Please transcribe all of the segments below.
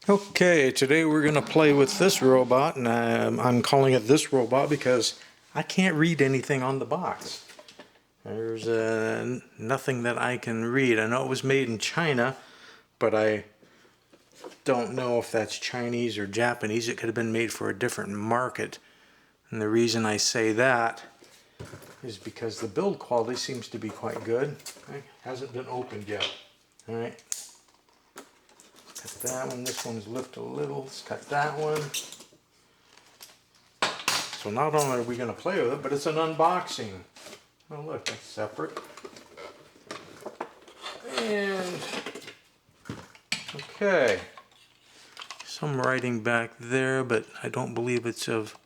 Okay, today we're going to play with this robot, and I'm calling it this robot because I can't read anything on the box. There's nothing that I can read. I know it was made in China, but I don't know if that's Chinese or Japanese. It could have been made for a different market. And the reason I say that is because the build quality seems to be quite good. It hasn't been opened yet. All right. Cut that one. This one's lifted a little. Let's cut that one. So not only are we going to play with it, but it's an unboxing. Oh look, that's separate. And okay, some writing back there, but I don't believe it's of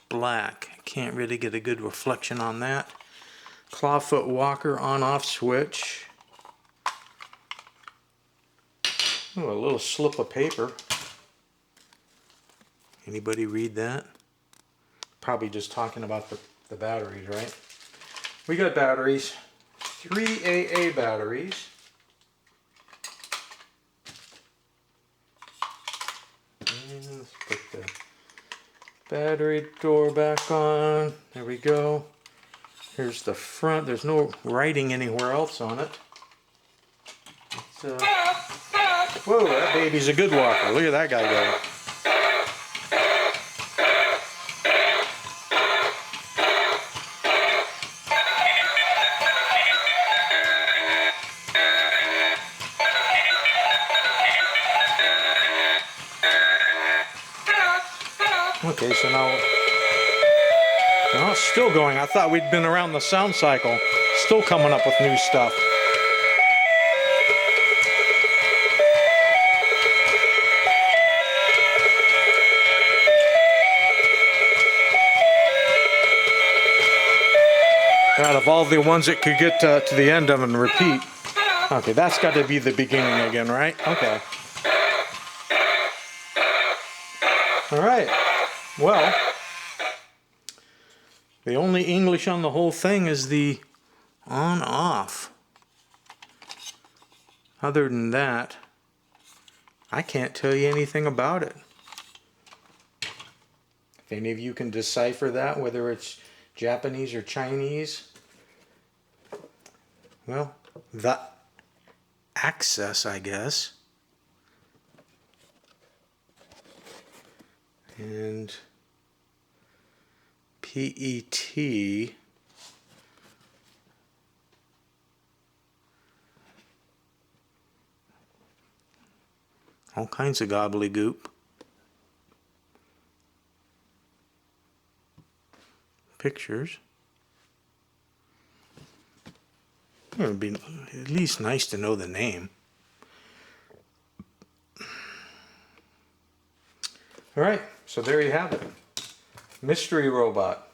black. I can't really get a good reflection on that. Clawfoot walker on-off switch. Oh, a little slip of paper. Anybody read that? Probably just talking about the batteries, right? We got batteries. 3 AA batteries. And let's put the battery door back on. There we go. Here's the front. There's no writing anywhere else on it. It's, whoa, that baby's a good walker. Look at that guy go. Okay, so now it's still going. I thought we'd been around the sound cycle. Still coming up with new stuff. Out of all the ones that could get to the end of and repeat. Okay, that's got to be the beginning again, right? Okay. All right. Well, the only English on the whole thing is the on-off. Other than that, I can't tell you anything about it. If any of you can decipher that, whether it's Japanese or Chinese, well, the access, I guess. And PET. All kinds of gobbledygook. Pictures. It would be at least nice to know the name. All right, so there you have it. Mystery robot.